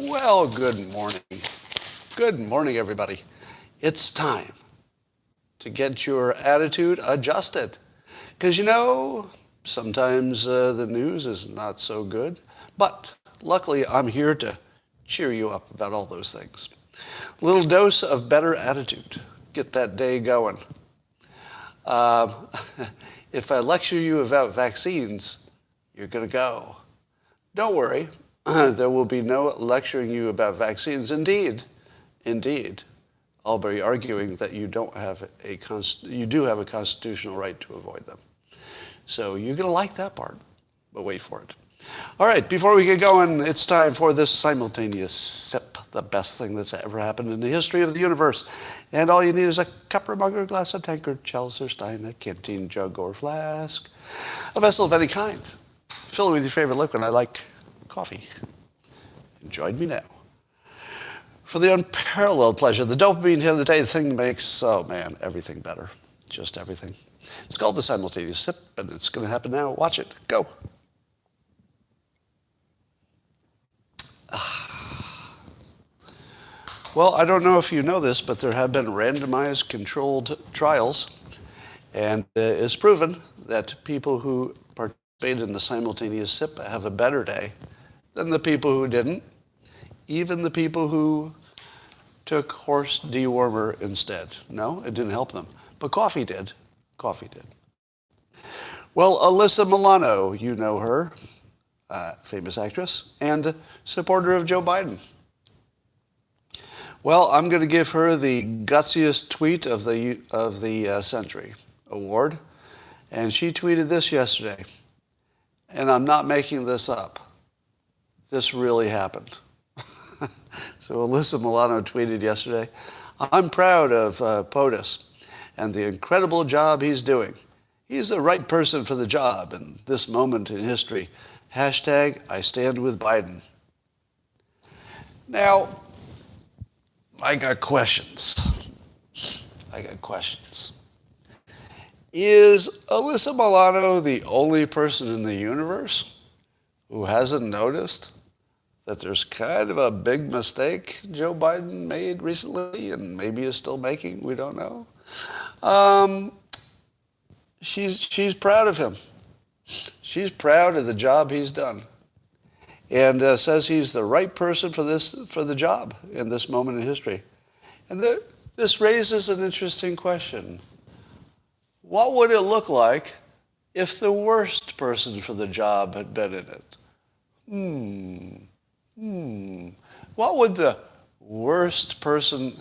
Well, good morning. Good morning, everybody. It's time to get your attitude adjusted. Because, sometimes the news is not so good. But luckily, I'm here to cheer you up about all those things. A little dose of better attitude. Get that day going. If I lecture you about vaccines, you're going to go. Don't worry. There will be no lecturing you about vaccines. Indeed, I'll be arguing that you do have a constitutional right to avoid them. So you're going to like that part, but wait for it. All right, before we get going, it's time for this simultaneous sip, the best thing that's ever happened in the history of the universe. And all you need is a cup or mug or glass, a tankard, chalice or stein, a canteen, jug or flask, a vessel of any kind. Fill it with your favorite liquid. I like coffee. Join me now for the unparalleled pleasure, the dopamine hit of the day, the thing that makes, everything better. Just everything. It's called the simultaneous sip, and it's going to happen now. Watch it. Go. Well, I don't know if you know this, but there have been randomized controlled trials, and it's proven that people who participate in the simultaneous sip have a better day than the people who didn't, even the people who took horse dewormer instead. No, it didn't help them. But coffee did. Coffee did. Well, Alyssa Milano, you know her, famous actress, and supporter of Joe Biden. Well, I'm going to give her the gutsiest tweet of the century award. And she tweeted this yesterday. And I'm not making this up. This really happened. So Alyssa Milano tweeted yesterday, I'm proud of POTUS and the incredible job he's doing. He's the right person for the job in this moment in history. Hashtag, I stand with Biden. Now, I got questions. Is Alyssa Milano the only person in the universe who hasn't noticed that there's kind of a big mistake Joe Biden made recently and maybe is still making? We don't know. She's proud of him. She's proud of the job he's done, and says he's the right person for the job in this moment in history. And this raises an interesting question. What would it look like if the worst person for the job had been in it? What would the worst person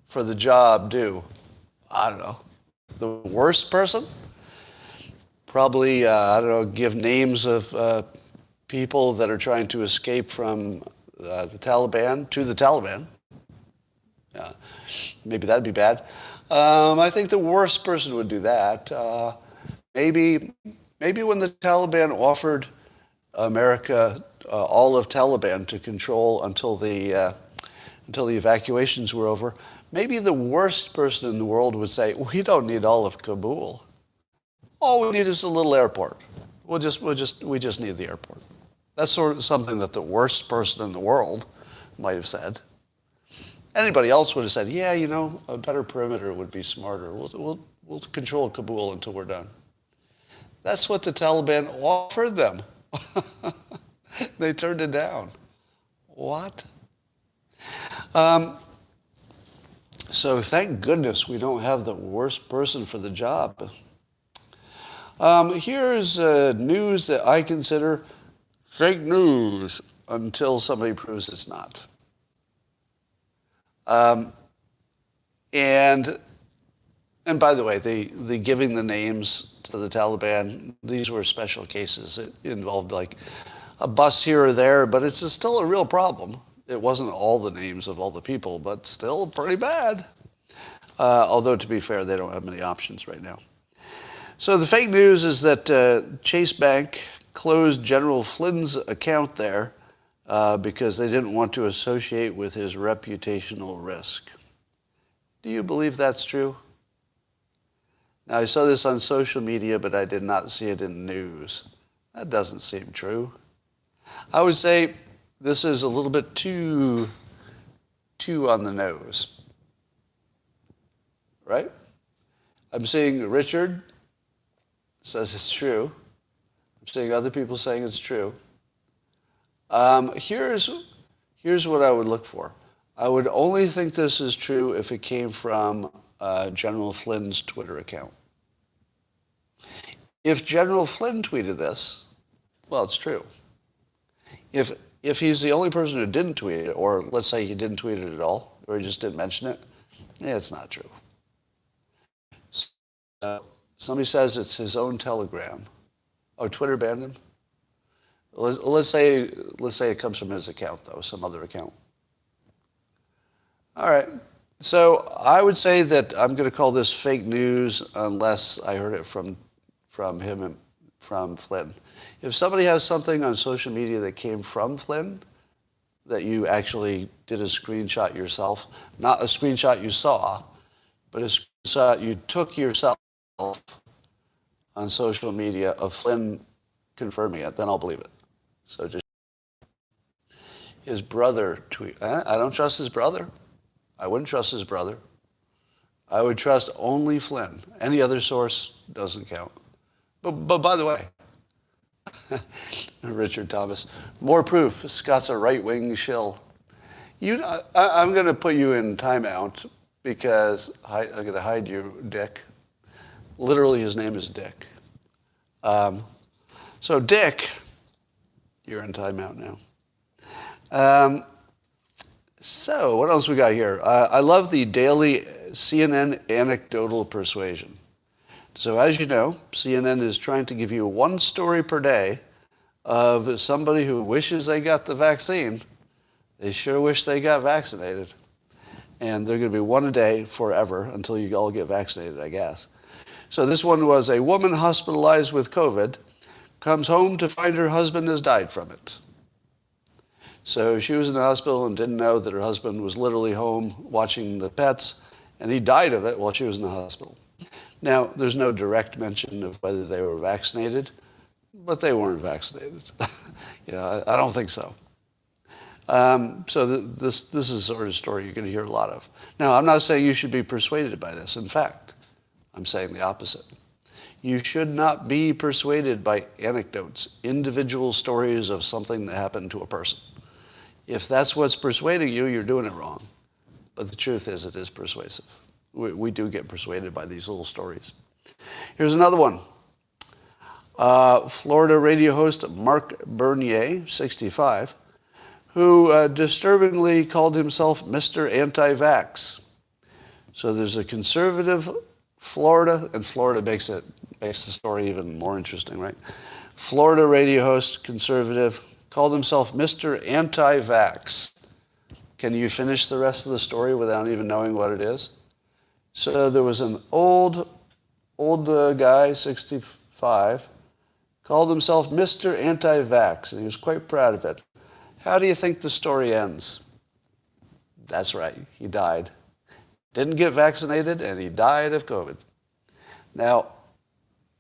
for the job do? I don't know. The worst person? Probably, give names of people that are trying to escape from the Taliban to the Taliban. Maybe that'd be bad. I think the worst person would do that. Maybe when the Taliban offered America all of Taliban to control until the evacuations were over, maybe the worst person in the world would say, we don't need all of Kabul. All we need is a little airport. We just need the airport. That's sort of something that the worst person in the world might have said. Anybody else would have said, yeah, a better perimeter would be smarter. We'll control Kabul until we're done. That's what the Taliban offered them. They turned it down. What? So thank goodness we don't have the worst person for the job. Here's news that I consider fake news until somebody proves it's not. And by the way, the giving the names to the Taliban, these were special cases. It involved like a bus here or there, but it's still a real problem. It wasn't all the names of all the people, but still pretty bad. Although, to be fair, they don't have many options right now. So the fake news is that Chase Bank closed General Flynn's account there because they didn't want to associate with his reputational risk. Do you believe that's true? Now, I saw this on social media, but I did not see it in the news. That doesn't seem true. I would say this is a little bit too on the nose, right? I'm seeing Richard says it's true. I'm seeing other people saying it's true. Here's what I would look for. I would only think this is true if it came from General Flynn's Twitter account. If General Flynn tweeted this, well, it's true. If he's the only person who didn't tweet it, or let's say he didn't tweet it at all, or he just didn't mention it, it's not true. Somebody says it's his own Telegram. Oh, Twitter banned him? Let's say it comes from his account, though, some other account. All right. So I would say that I'm going to call this fake news unless I heard it from him and from Flynn. If somebody has something on social media that came from Flynn, that you actually did a screenshot yourself, not a screenshot you saw, but a screenshot you took yourself on social media of Flynn confirming it, then I'll believe it. So just his brother tweet. I don't trust his brother. I wouldn't trust his brother. I would trust only Flynn. Any other source doesn't count. But by the way, Richard Thomas, more proof. Scott's a right-wing shill. I'm going to put you in timeout because I'm going to hide you, Dick. Literally, his name is Dick. So, Dick, you're in timeout now. So, what else we got here? I love the daily CNN Anecdotal Persuasion. So, as you know, CNN is trying to give you one story per day of somebody who wishes they got the vaccine. They sure wish they got vaccinated. And they're going to be one a day forever until you all get vaccinated, I guess. So this one was a woman hospitalized with COVID, comes home to find her husband has died from it. So she was in the hospital and didn't know that her husband was literally home watching the pets, and he died of it while she was in the hospital. Now, there's no direct mention of whether they were vaccinated, but they weren't vaccinated. I don't think so. This is the sort of story you're going to hear a lot of. Now, I'm not saying you should be persuaded by this. In fact, I'm saying the opposite. You should not be persuaded by anecdotes, individual stories of something that happened to a person. If that's what's persuading you, you're doing it wrong. But the truth is, it is persuasive. We do get persuaded by these little stories. Here's another one. Florida radio host Mark Bernier, 65, who disturbingly called himself Mr. Anti-Vax. So there's a conservative Florida, and Florida makes the story even more interesting, right? Florida radio host, conservative, called himself Mr. Anti-Vax. Can you finish the rest of the story without even knowing what it is? So there was an old guy, 65, called himself Mr. Anti-Vax, and he was quite proud of it. How do you think the story ends? That's right, he died. Didn't get vaccinated, and he died of COVID. Now,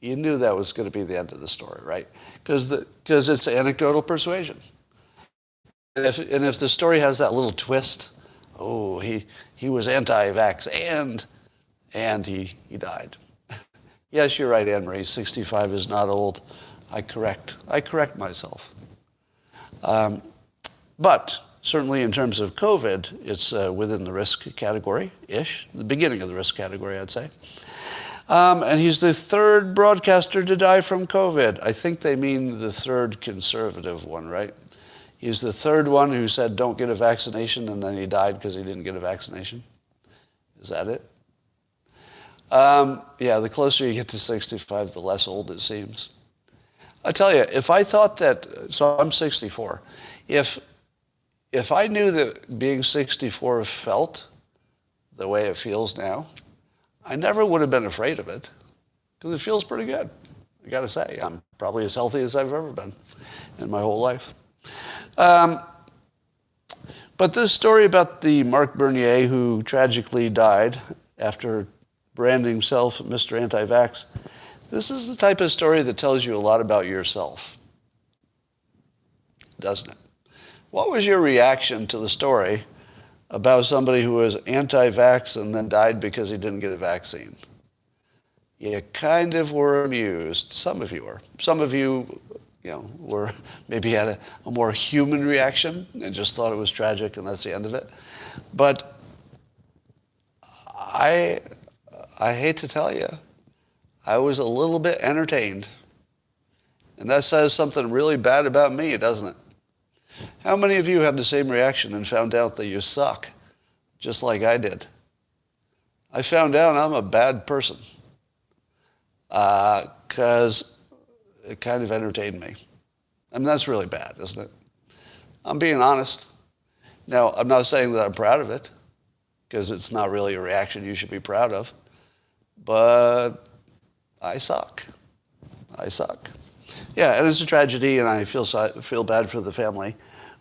you knew that was going to be the end of the story, right? Because it's anecdotal persuasion. And if the story has that little twist, oh, he was anti-vax and he died. Yes, you're right, Anne-Marie. 65 is not old. I correct myself. But certainly in terms of COVID, it's within the risk category-ish, the beginning of the risk category, I'd say. And he's the third broadcaster to die from COVID. I think they mean the third conservative one, right? He's the third one who said, don't get a vaccination, and then he died because he didn't get a vaccination. Is that it? Yeah, the closer you get to 65, the less old it seems. I tell you, if I thought that, so I'm 64, if I knew that being 64 felt the way it feels now, I never would have been afraid of it, because it feels pretty good. I got to say, I'm probably as healthy as I've ever been in my whole life. But this story about the Mark Bernier who tragically died after branding himself Mr. Anti-Vax, this is the type of story that tells you a lot about yourself, doesn't it? What was your reaction to the story about somebody who was anti-vax and then died because he didn't get a vaccine? You kind of were amused. Some of you were. Some of you, were maybe had a more human reaction and just thought it was tragic and that's the end of it. But I hate to tell you, I was a little bit entertained. And that says something really bad about me, doesn't it? How many of you had the same reaction and found out that you suck, just like I did? I found out I'm a bad person because it kind of entertained me. I mean, that's really bad, isn't it? I'm being honest. Now, I'm not saying that I'm proud of it, because it's not really a reaction you should be proud of, but I suck. I suck. Yeah, and it's a tragedy, and I feel bad for the family.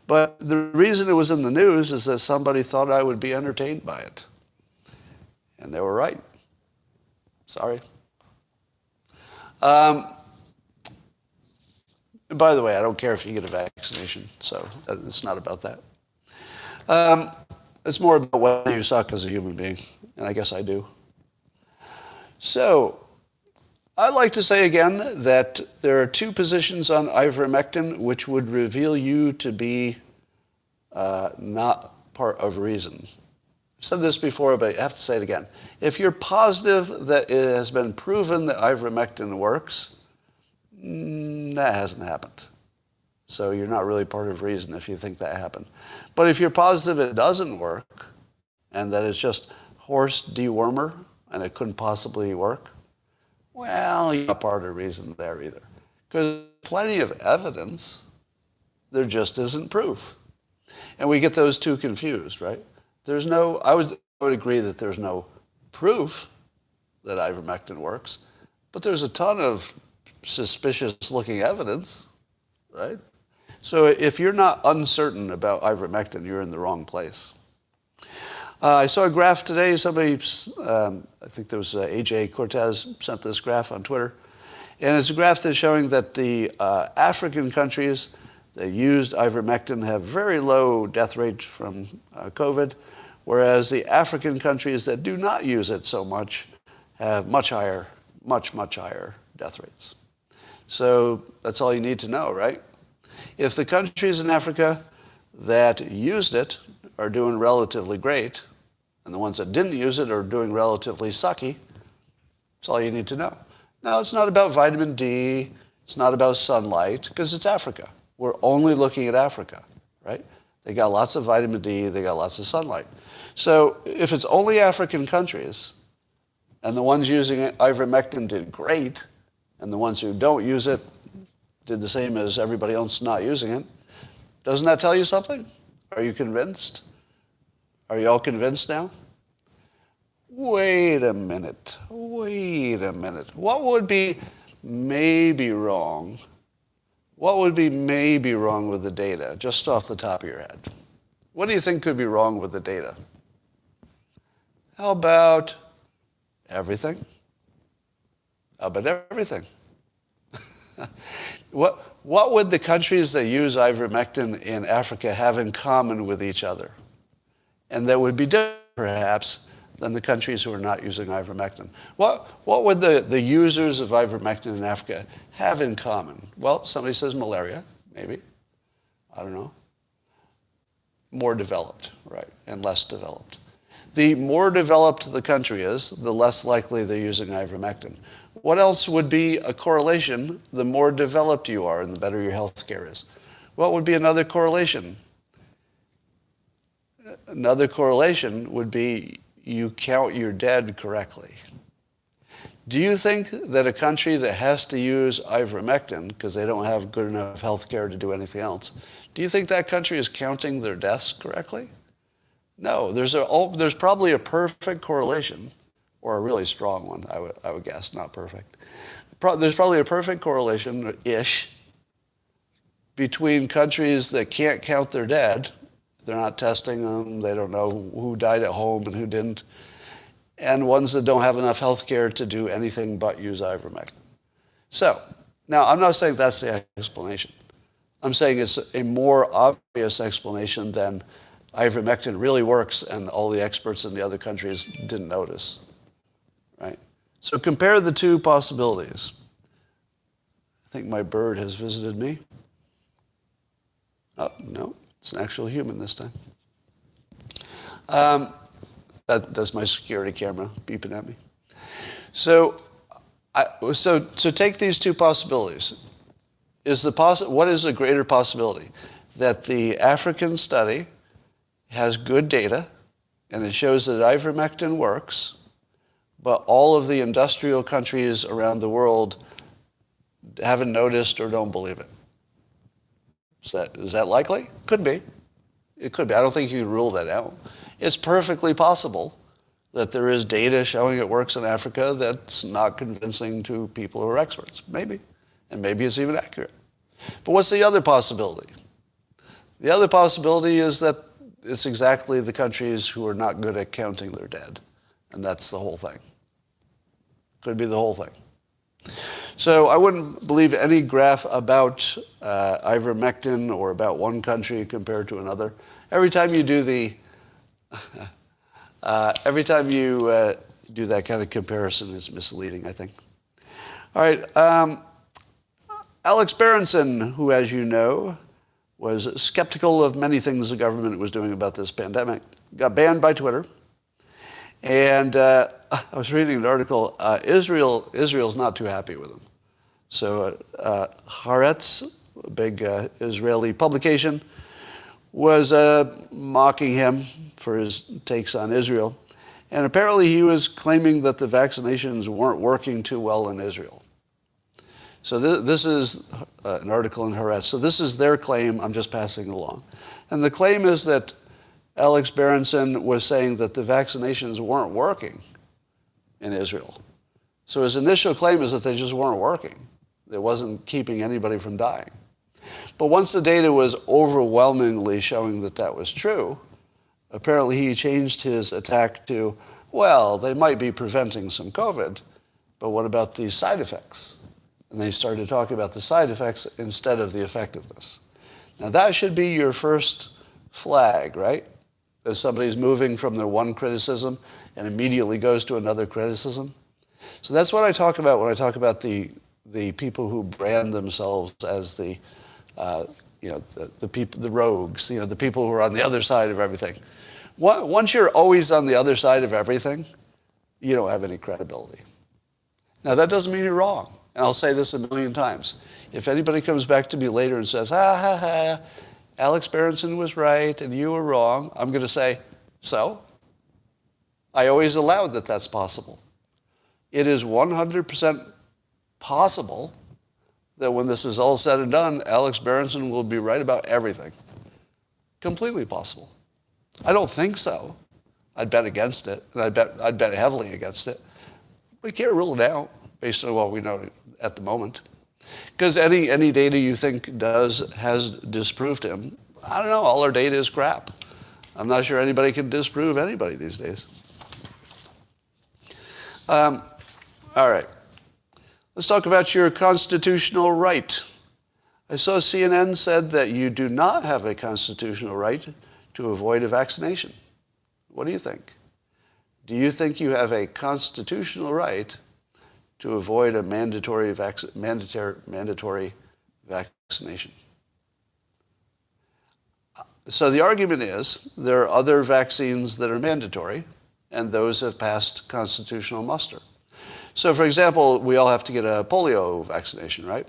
But the reason it was in the news is that somebody thought I would be entertained by it. And they were right. Sorry. By the way, I don't care if you get a vaccination, so it's not about that. It's more about whether you suck as a human being, and I guess I do. So, I'd like to say again that there are two positions on ivermectin which would reveal you to be not part of reason. I've said this before, but I have to say it again. If you're positive that it has been proven that ivermectin works, that hasn't happened. So you're not really part of reason if you think that happened. But if you're positive it doesn't work, and that it's just horse dewormer, and it couldn't possibly work, well, you're not part of reason there either. Because plenty of evidence, there just isn't proof. And we get those two confused, right? I would agree that there's no proof that ivermectin works, but there's a ton of suspicious-looking evidence, right? So if you're not uncertain about ivermectin, you're in the wrong place. I saw a graph today. Somebody, I think there was AJ Cortez, sent this graph on Twitter. And it's a graph that's showing that the African countries that used ivermectin have very low death rates from COVID, whereas the African countries that do not use it so much have much higher death rates. So that's all you need to know, right? If the countries in Africa that used it are doing relatively great, and the ones that didn't use it are doing relatively sucky, that's all you need to know. Now, it's not about vitamin D, it's not about sunlight, because it's Africa. We're only looking at Africa, right? They got lots of vitamin D, they got lots of sunlight. So if it's only African countries, and the ones using ivermectin did great, and the ones who don't use it did the same as everybody else not using it, doesn't that tell you something? Are you convinced? Are you all convinced now? Wait a minute. What would be maybe wrong? What would be maybe wrong with the data, just off the top of your head? What do you think could be wrong with the data? How about everything? How about everything? What would the countries that use ivermectin in Africa have in common with each other? And that would be different, perhaps, than the countries who are not using ivermectin. What would the users of ivermectin in Africa have in common? Well, somebody says malaria, maybe. I don't know. More developed, right, and less developed. The more developed the country is, the less likely they're using ivermectin. What else would be a correlation? The more developed you are and the better your health care is. What would be another correlation? Another correlation would be you count your dead correctly. Do you think that a country that has to use ivermectin because they don't have good enough health care to do anything else, do you think that country is counting their deaths correctly? No, there's probably a perfect correlation, or a really strong one, I would guess, not perfect. There's probably a perfect correlation-ish between countries that can't count their dead. They're not testing them. They don't know who died at home and who didn't. And ones that don't have enough health care to do anything but use ivermectin. So, now I'm not saying that's the explanation. I'm saying it's a more obvious explanation than ivermectin really works and all the experts in the other countries didn't notice, right? So compare the two possibilities. I think my bird has visited me. Oh, no, it's an actual human this time. That's my security camera beeping at me. So take these two possibilities. What is a greater possibility? That the African study has good data, and it shows that ivermectin works, but all of the industrial countries around the world haven't noticed or don't believe it. Is that likely? Could be. It could be. I don't think you can rule that out. It's perfectly possible that there is data showing it works in Africa that's not convincing to people who are experts. Maybe. And maybe it's even accurate. But what's the other possibility? The other possibility is that it's exactly the countries who are not good at counting their dead. And that's the whole thing. Could be the whole thing. So I wouldn't believe any graph about ivermectin or about one country compared to another. Every time you do do that kind of comparison, it's misleading, I think. All right. Alex Berenson, who, as you know, was skeptical of many things the government was doing about this pandemic, got banned by Twitter. And I was reading an article. Israel's not too happy with him. So Haaretz, a big Israeli publication, was mocking him for his takes on Israel. And apparently he was claiming that the vaccinations weren't working too well in Israel. So this is an article in Haaretz. So this is their claim. I'm just passing it along. And the claim is that Alex Berenson was saying that the vaccinations weren't working in Israel. So his initial claim is that they just weren't working. It wasn't keeping anybody from dying. But once the data was overwhelmingly showing that that was true, apparently he changed his attack to, well, they might be preventing some COVID, but what about the side effects? And they started talking about the side effects instead of the effectiveness. Now that should be your first flag, right? That somebody's moving from their one criticism and immediately goes to another criticism. So that's what I talk about when I talk about the people who brand themselves as the people, the rogues, the people who are on the other side of everything. Once you're always on the other side of everything, you don't have any credibility. Now that doesn't mean you're wrong. And I'll say this a million times. If anybody comes back to me later and says, Alex Berenson was right and you were wrong, I'm going to say, so? I always allowed that that's possible. It is 100% possible that when this is all said and done, Alex Berenson will be right about everything. Completely possible. I don't think so. I'd bet against it, and I'd bet heavily against it. We can't rule it out based on what we know at the moment. Because any data you think has disproved him, I don't know, all our data is crap. I'm not sure anybody can disprove anybody these days. All right. Let's talk about your constitutional right. I saw CNN said that you do not have a constitutional right to avoid a vaccination. What do you think? Do you think you have a constitutional right to avoid a mandatory vaccination? So the argument is there are other vaccines that are mandatory, and those have passed constitutional muster. So, for example, we all have to get a polio vaccination, right?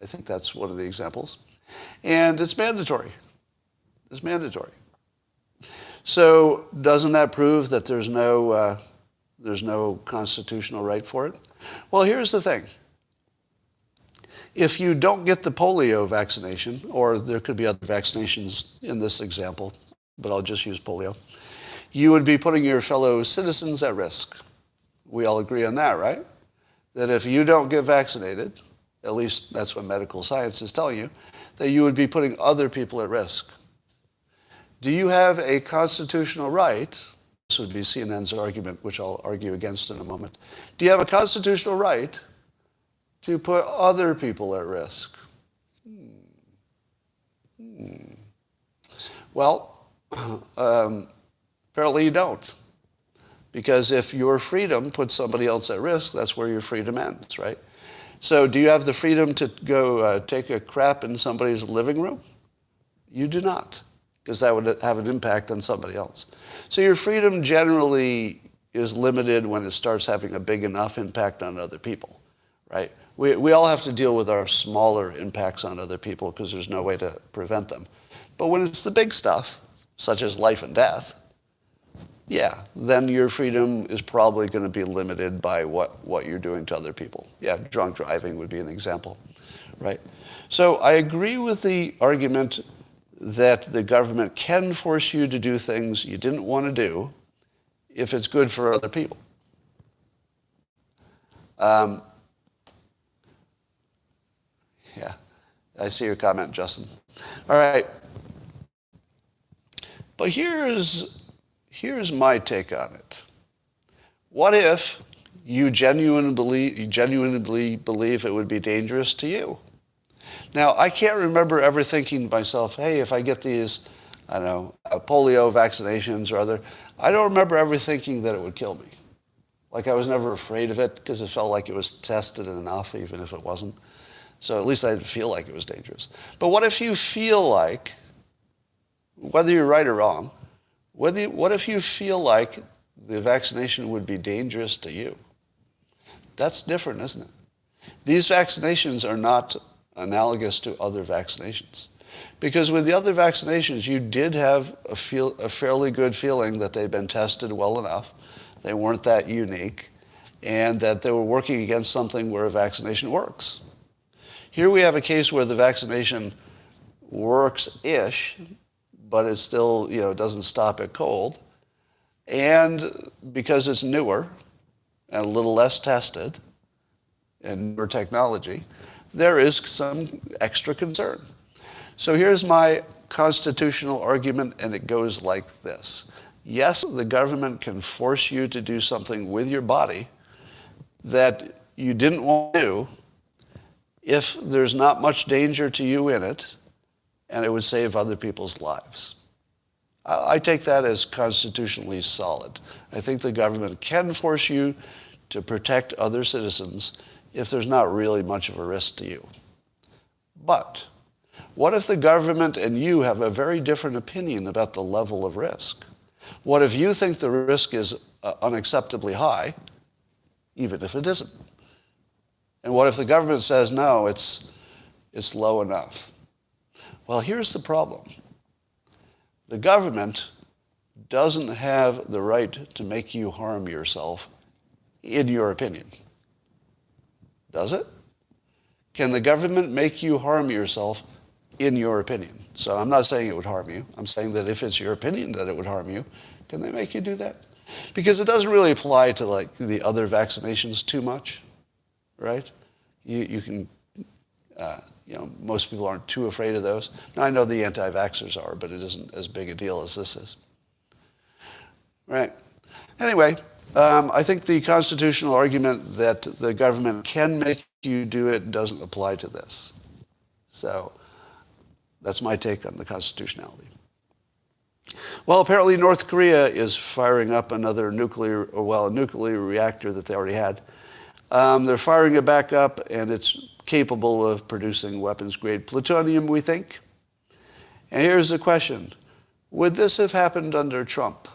I think that's one of the examples. And it's mandatory. It's mandatory. So doesn't that prove that there's no constitutional right for it? Well, here's the thing. If you don't get the polio vaccination, or there could be other vaccinations in this example, but I'll just use polio, you would be putting your fellow citizens at risk. We all agree on that, right? That if you don't get vaccinated, at least that's what medical science is telling you, that you would be putting other people at risk. Do you have a constitutional right? This would be CNN's argument, which I'll argue against in a moment. Do you have a constitutional right to put other people at risk? Well, apparently you don't. Because if your freedom puts somebody else at risk, that's where your freedom ends, right? So do you have the freedom to go take a crap in somebody's living room? You do not, because that would have an impact on somebody else. So your freedom generally is limited when it starts having a big enough impact on other people, right? We all have to deal with our smaller impacts on other people because there's no way to prevent them. But when it's the big stuff, such as life and death, yeah, then your freedom is probably going to be limited by what you're doing to other people. Yeah, drunk driving would be an example, right? So I agree with the argument that the government can force you to do things you didn't want to do if it's good for other people. Yeah, I see your comment, Justin. All right. But here's my take on it. What if you genuinely believe it would be dangerous to you? Now, I can't remember ever thinking to myself, hey, if I get these, I don't know, polio vaccinations or other, I don't remember ever thinking that it would kill me. Like I was never afraid of it because it felt like it was tested enough, even if it wasn't. So at least I didn't feel like it was dangerous. But what if you feel like, whether you're right or wrong, what if you feel like the vaccination would be dangerous to you? That's different, isn't it? These vaccinations are not analogous to other vaccinations. Because with the other vaccinations, you did have a fairly good feeling that they'd been tested well enough, they weren't that unique, and that they were working against something where a vaccination works. Here we have a case where the vaccination works-ish, but it still, doesn't stop it cold. And because it's newer and a little less tested and newer technology, there is some extra concern. So here's my constitutional argument, and it goes like this. Yes, the government can force you to do something with your body that you didn't want to do if there's not much danger to you in it, and it would save other people's lives. I take that as constitutionally solid. I think the government can force you to protect other citizens if there's not really much of a risk to you. But what if the government and you have a very different opinion about the level of risk? What if you think the risk is unacceptably high, even if it isn't? And what if the government says, no, it's low enough? Well, here's the problem. The government doesn't have the right to make you harm yourself, in your opinion. Does it? Can the government make you harm yourself, in your opinion? So I'm not saying it would harm you. I'm saying that if it's your opinion that it would harm you, can they make you do that? Because it doesn't really apply to like the other vaccinations too much, right? You can, most people aren't too afraid of those. Now, I know the anti-vaxxers are, but it isn't as big a deal as this is. Right. Anyway, I think the constitutional argument that the government can make you do it doesn't apply to this. So that's my take on the constitutionality. Well, apparently North Korea is firing up a nuclear reactor that they already had. They're firing it back up, and it's capable of producing weapons-grade plutonium, we think. And here's the question. Would this have happened under Trump?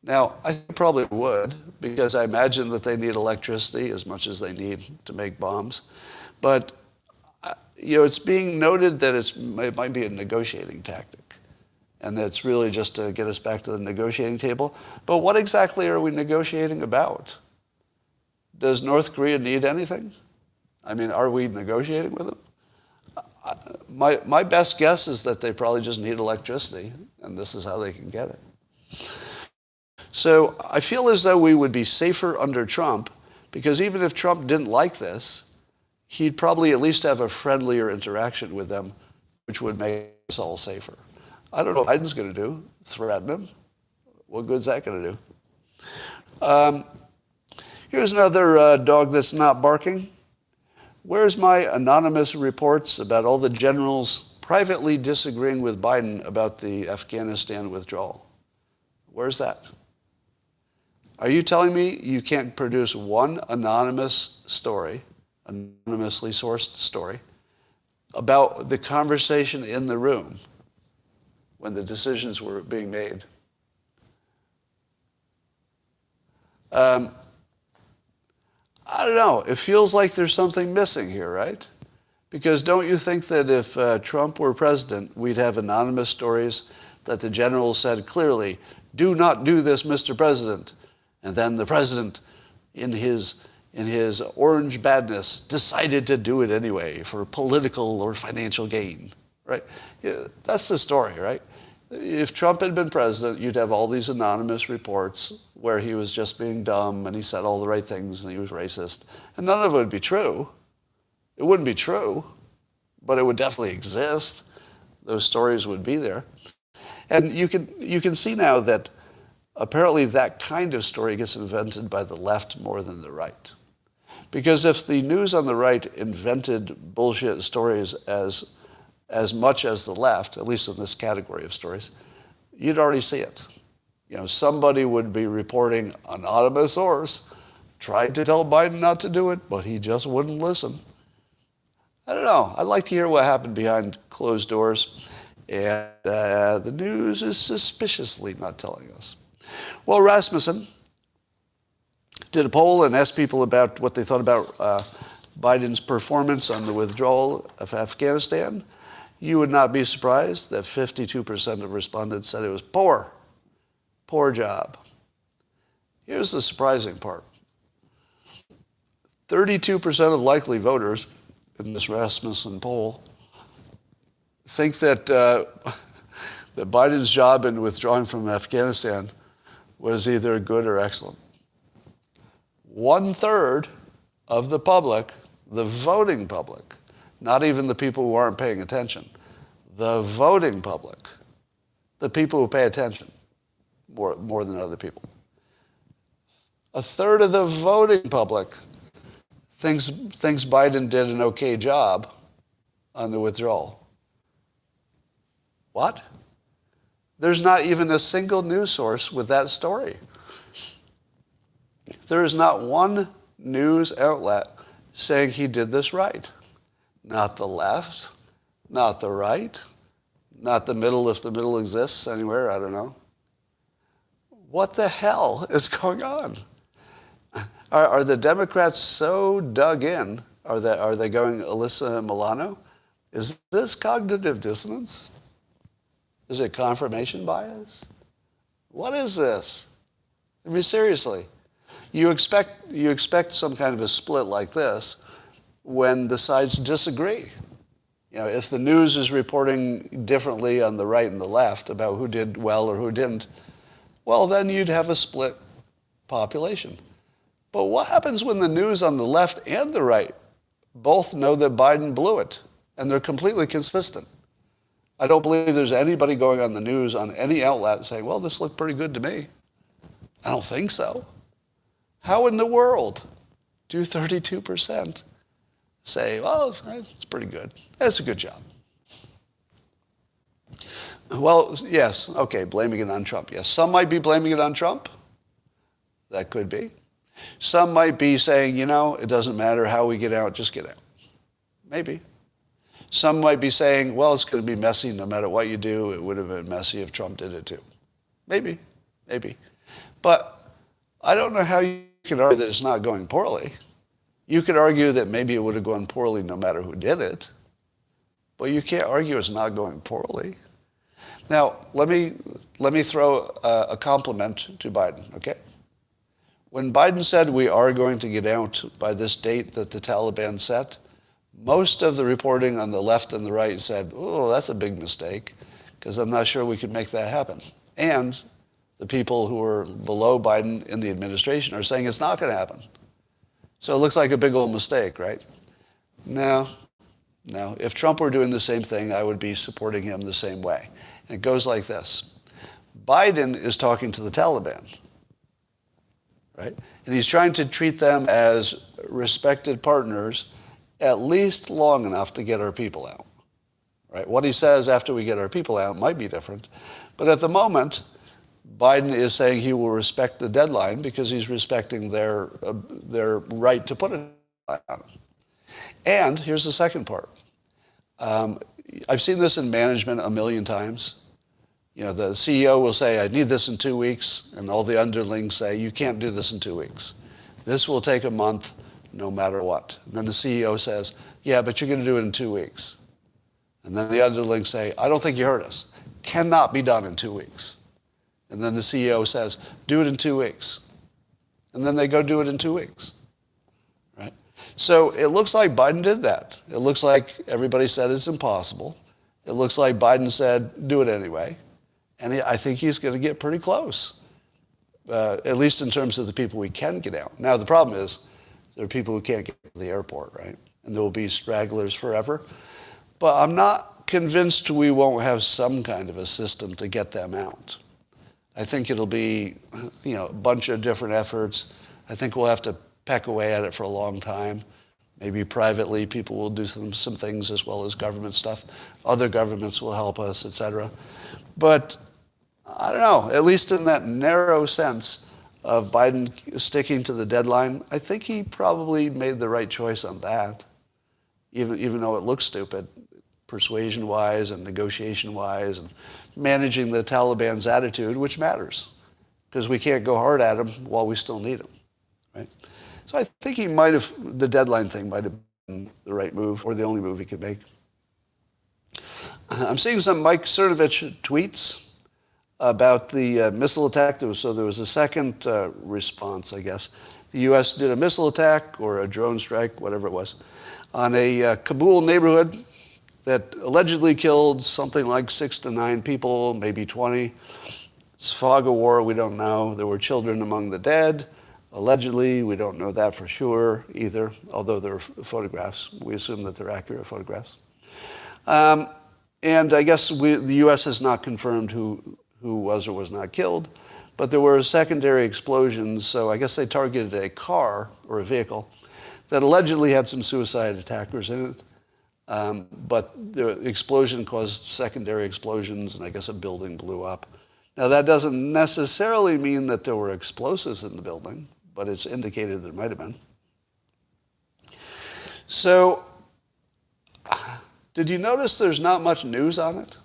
Now, I think probably would, because I imagine that they need electricity as much as they need to make bombs. But, it's being noted that it might be a negotiating tactic, and that it's really just to get us back to the negotiating table. But what exactly are we negotiating about? Does North Korea need anything? I mean, are we negotiating with them? My best guess is that they probably just need electricity, and this is how they can get it. So I feel as though we would be safer under Trump, because even if Trump didn't like this, he'd probably at least have a friendlier interaction with them, which would make us all safer. I don't know what Biden's going to do. Threaten him? What good's that going to do? Here's another dog that's not barking. Where's my anonymous reports about all the generals privately disagreeing with Biden about the Afghanistan withdrawal. Where's that? Are you telling me you can't produce one anonymous story, anonymously sourced story, about the conversation in the room when the decisions were being made? I don't know. It feels like there's something missing here, right? Because don't you think that if Trump were president, we'd have anonymous stories that the general said clearly, do not do this, Mr. President. And then the president, in his orange badness, decided to do it anyway for political or financial gain, right? Yeah, that's the story, right? If Trump had been president, you'd have all these anonymous reports where he was just being dumb and he said all the right things and he was racist. And none of it would be true. It wouldn't be true, but it would definitely exist. Those stories would be there. And you can see now that apparently that kind of story gets invented by the left more than the right. Because if the news on the right invented bullshit stories as much as the left, at least in this category of stories, you'd already see it. Somebody would be reporting anonymous source tried to tell Biden not to do it, but he just wouldn't listen. I don't know. I'd like to hear what happened behind closed doors. And the news is suspiciously not telling us. Well, Rasmussen did a poll and asked people about what they thought about Biden's performance on the withdrawal of Afghanistan. You would not be surprised that 52% of respondents said it was poor. Poor job. Here's the surprising part. 32% of likely voters in this Rasmussen poll think that that Biden's job in withdrawing from Afghanistan was either good or excellent. 1/3 of the public, the voting public, not even the people who aren't paying attention, the voting public, the people who pay attention more than other people. 1/3 of the voting public thinks Biden did an okay job on the withdrawal. What? There's not even a single news source with that story. There is not one news outlet saying he did this right. Not the left, not the right, not the middle if the middle exists anywhere, I don't know. What the hell is going on? Are the Democrats so dug in? Are they going Alyssa Milano? Is this cognitive dissonance? Is it confirmation bias? What is this? I mean, seriously. You expect some kind of a split like this when the sides disagree. If the news is reporting differently on the right and the left about who did well or who didn't, well, then you'd have a split population. But what happens when the news on the left and the right both know that Biden blew it and they're completely consistent? I don't believe there's anybody going on the news on any outlet saying, well, this looked pretty good to me. I don't think so. How in the world do 32% say, well, it's pretty good. It's a good job. Well, yes, okay, blaming it on Trump. Yes, some might be blaming it on Trump. That could be. Some might be saying, it doesn't matter how we get out, just get out. Maybe. Some might be saying, well, it's going to be messy no matter what you do. It would have been messy if Trump did it too. Maybe. But I don't know how you can argue that it's not going poorly. You could argue that maybe it would have gone poorly no matter who did it. But you can't argue it's not going poorly. Now, let me throw a compliment to Biden, okay? When Biden said we are going to get out by this date that the Taliban set, most of the reporting on the left and the right said, oh, that's a big mistake, because I'm not sure we could make that happen. And the people who are below Biden in the administration are saying it's not going to happen. So it looks like a big old mistake, right? No. If Trump were doing the same thing, I would be supporting him the same way. And it goes like this. Biden is talking to the Taliban, right? And he's trying to treat them as respected partners at least long enough to get our people out. right? What he says after we get our people out might be different. But at the moment, Biden is saying he will respect the deadline because he's respecting their right to put a deadline on it. And here's the second part. I've seen this in management a million times. You know, the CEO will say, I need this in 2 weeks, and all the underlings say, you can't do this in 2 weeks. This will take a month no matter what. And then the CEO says, yeah, but you're going to do it in 2 weeks. And then the underlings say, I don't think you heard us. Cannot be done in 2 weeks. And then the CEO says, do it in 2 weeks. And then they go do it in 2 weeks. Right? So it looks like Biden did that. It looks like everybody said it's impossible. It looks like Biden said, do it anyway. And I think he's going to get pretty close, at least in terms of the people we can get out. Now, the problem is there are people who can't get to the airport, right? And there will be stragglers forever. But I'm not convinced we won't have some kind of a system to get them out. I think it'll be, a bunch of different efforts. I think we'll have to peck away at it for a long time. Maybe privately, people will do some things as well as government stuff. Other governments will help us, et cetera. But I don't know, at least in that narrow sense of Biden sticking to the deadline, I think he probably made the right choice on that, even though it looks stupid, persuasion-wise and negotiation-wise, and managing the Taliban's attitude, which matters, because we can't go hard at them while we still need them, right? So I think the deadline thing might have been the right move, or the only move he could make. I'm seeing some Mike Cernovich tweets about the missile attack. There was a second response, I guess. The U.S. did a missile attack or a drone strike, whatever it was, on a Kabul neighborhood that allegedly killed something like 6 to 9 people, maybe 20. It's fog of war, we don't know. There were children among the dead. Allegedly, we don't know that for sure either, although there are photographs. We assume that they're accurate photographs. And I guess the U.S. has not confirmed who was or was not killed, but there were secondary explosions, so I guess they targeted a car or a vehicle that allegedly had some suicide attackers in it, but the explosion caused secondary explosions, and I guess a building blew up. Now, that doesn't necessarily mean that there were explosives in the building, but it's indicated there might have been. So, did you notice there's not much news on it?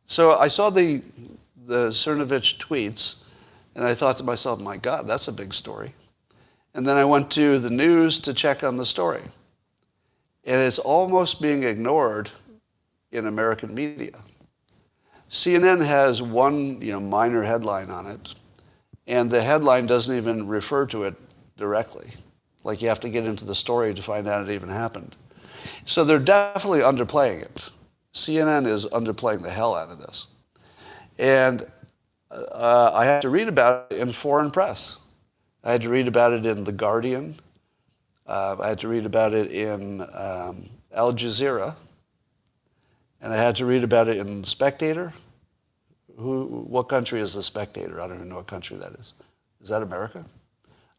So I saw the Cernovich tweets, and I thought to myself, my God, that's a big story. And then I went to the news to check on the story. And it's almost being ignored in American media. CNN has one minor headline on it, and the headline doesn't even refer to it directly. Like you have to get into the story to find out it even happened. So they're definitely underplaying it. CNN is underplaying the hell out of this. And I had to read about it in foreign press. I had to read about it in The Guardian. I had to read about it in Al Jazeera. And I had to read about it in Spectator. What country is The Spectator? I don't even know what country that is. Is that America?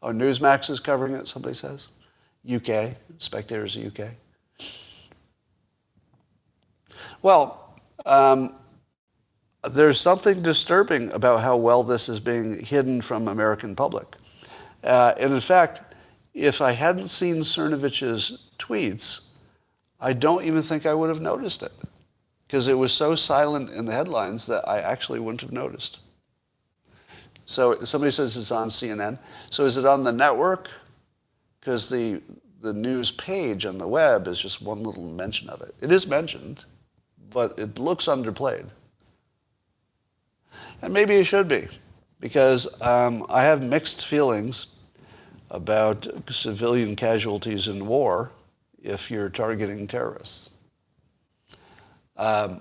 Oh, Newsmax is covering it, somebody says. UK. Spectator's the UK. Well, there's something disturbing about how well this is being hidden from American public. And in fact, if I hadn't seen Cernovich's tweets, I don't even think I would have noticed it, because it was so silent in the headlines that I actually wouldn't have noticed. So somebody says it's on CNN. So is it on the network? Because the news page on the web is just one little mention of it. It is mentioned, but it looks underplayed. And maybe it should be, because I have mixed feelings about civilian casualties in war if you're targeting terrorists. I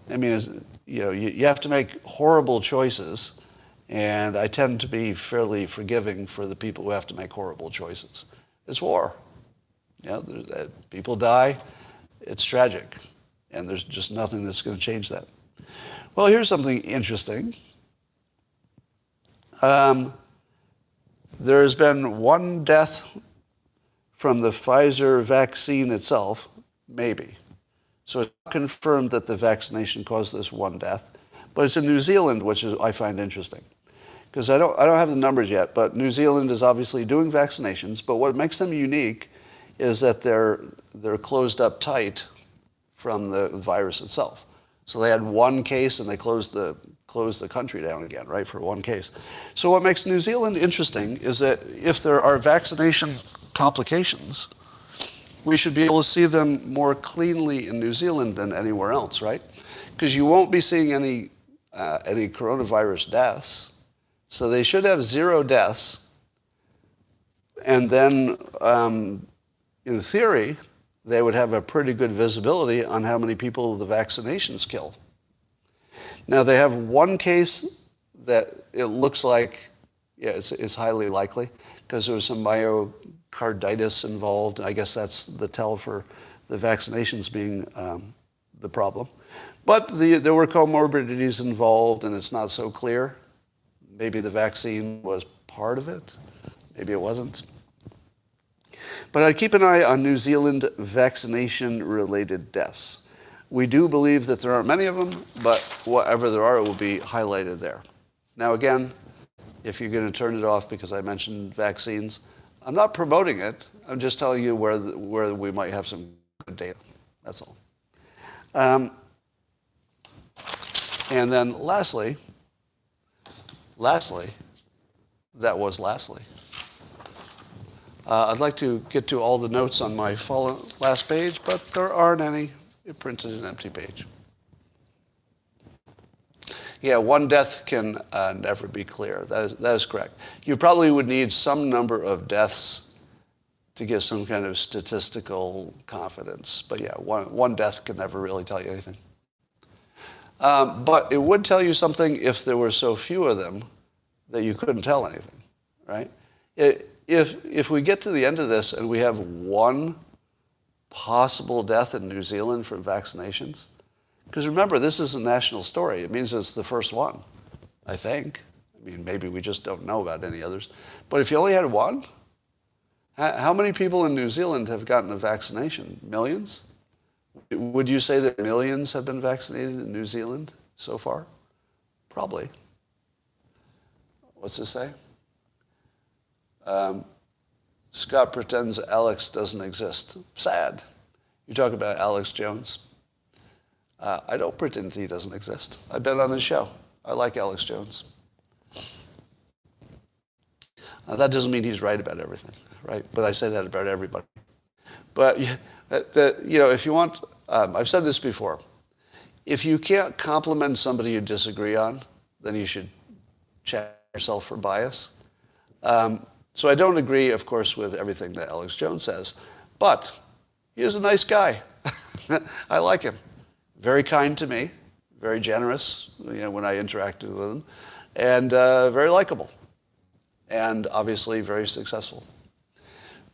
mean, you have to make horrible choices, and I tend to be fairly forgiving for the people who have to make horrible choices. It's war. People die. It's tragic, and there's just nothing that's going to change that. Well, here's something interesting. There's been one death from the Pfizer vaccine itself, maybe. So it's confirmed that the vaccination caused this one death. But it's in New Zealand, which is I find interesting. Because I don't have the numbers yet, but New Zealand is obviously doing vaccinations. But what makes them unique is that they're closed up tight from the virus itself. So they had one case and they closed the country down again, right, for one case. So what makes New Zealand interesting is that if there are vaccination complications, we should be able to see them more cleanly in New Zealand than anywhere else, right? Because you won't be seeing any coronavirus deaths. So they should have 0 deaths. And then, in theory, they would have a pretty good visibility on how many people the vaccinations kill. Now, they have one case that it looks like, it's highly likely, because there was some myocarditis involved. I guess that's the tell for the vaccinations being the problem. But there were comorbidities involved, and it's not so clear. Maybe the vaccine was part of it. Maybe it wasn't. But I'd keep an eye on New Zealand vaccination-related deaths. We do believe that there aren't many of them, but whatever there are, it will be highlighted there. Now again, if you're going to turn it off because I mentioned vaccines, I'm not promoting it. I'm just telling you where we might have some good data. That's all. And then lastly, that was lastly. I'd like to get to all the notes on my last page, but there aren't any. It printed an empty page. Yeah, one death can never be clear. That is correct. You probably would need some number of deaths to get some kind of statistical confidence. But yeah, one death can never really tell you anything. But it would tell you something if there were so few of them that you couldn't tell anything, right? If we get to the end of this and we have one possible death in New Zealand from vaccinations, because remember, this is a national story. It means it's the first one, I think. I mean, maybe we just don't know about any others. But if you only had one, how many people in New Zealand have gotten a vaccination? Millions? Would you say that millions have been vaccinated in New Zealand so far? Probably. What's this say? Scott pretends Alex doesn't exist. Sad. You talk about Alex Jones. I don't pretend he doesn't exist. I've been on his show. I like Alex Jones. That doesn't mean he's right about everything, right? But I say that about everybody. But if you want, I've said this before. If you can't compliment somebody you disagree on, then you should check yourself for bias. So I don't agree, of course, with everything that Alex Jones says, but he is a nice guy. I like him. Very kind to me, very generous, when I interacted with him, and very likable, and obviously very successful.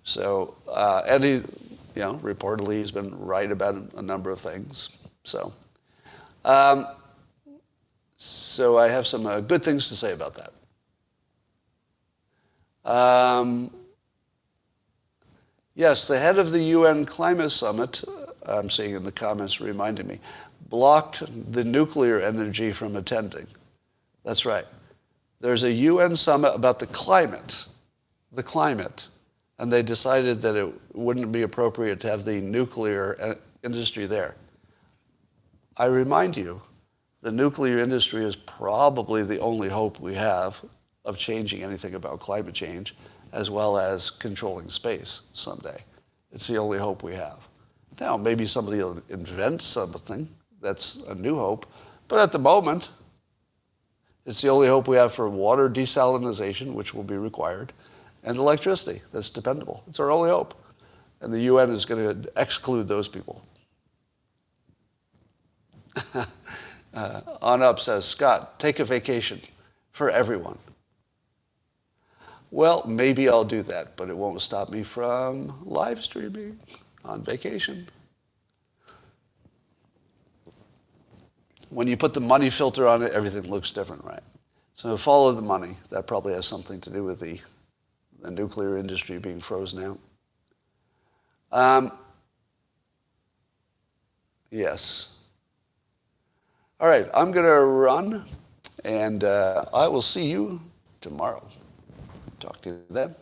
So, and he, reportedly he's been right about a number of things. So, so I have some good things to say about that. Yes, the head of the UN Climate Summit, I'm seeing in the comments reminding me, blocked the nuclear energy from attending. That's right. There's a UN summit about the climate, and they decided that it wouldn't be appropriate to have the nuclear industry there. I remind you, the nuclear industry is probably the only hope we have of changing anything about climate change, as well as controlling space someday. It's the only hope we have. Now, maybe somebody will invent something that's a new hope, but at the moment, it's the only hope we have for water desalinization, which will be required, and electricity that's dependable. It's our only hope. And the UN is going to exclude those people. On Up says, Scott, take a vacation for everyone. Well, maybe I'll do that, but it won't stop me from live streaming on vacation. When you put the money filter on it, everything looks different, right? So follow the money. That probably has something to do with the nuclear industry being frozen out. Yes. All right, I'm going to run, and I will see you tomorrow. Talk to you then.